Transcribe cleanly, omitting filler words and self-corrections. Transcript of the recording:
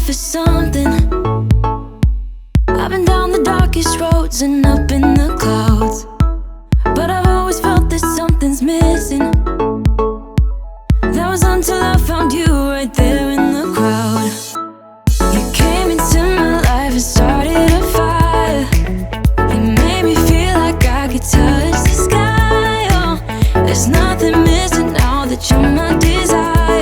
for something. I've been down the darkest roads and up in the clouds, but I've always felt that something's missing. That was until I found you right there in the crowd. You came into my life and started a fire. You made me feel like I could touch the sky. Oh, there's nothing missing now that you're my desire.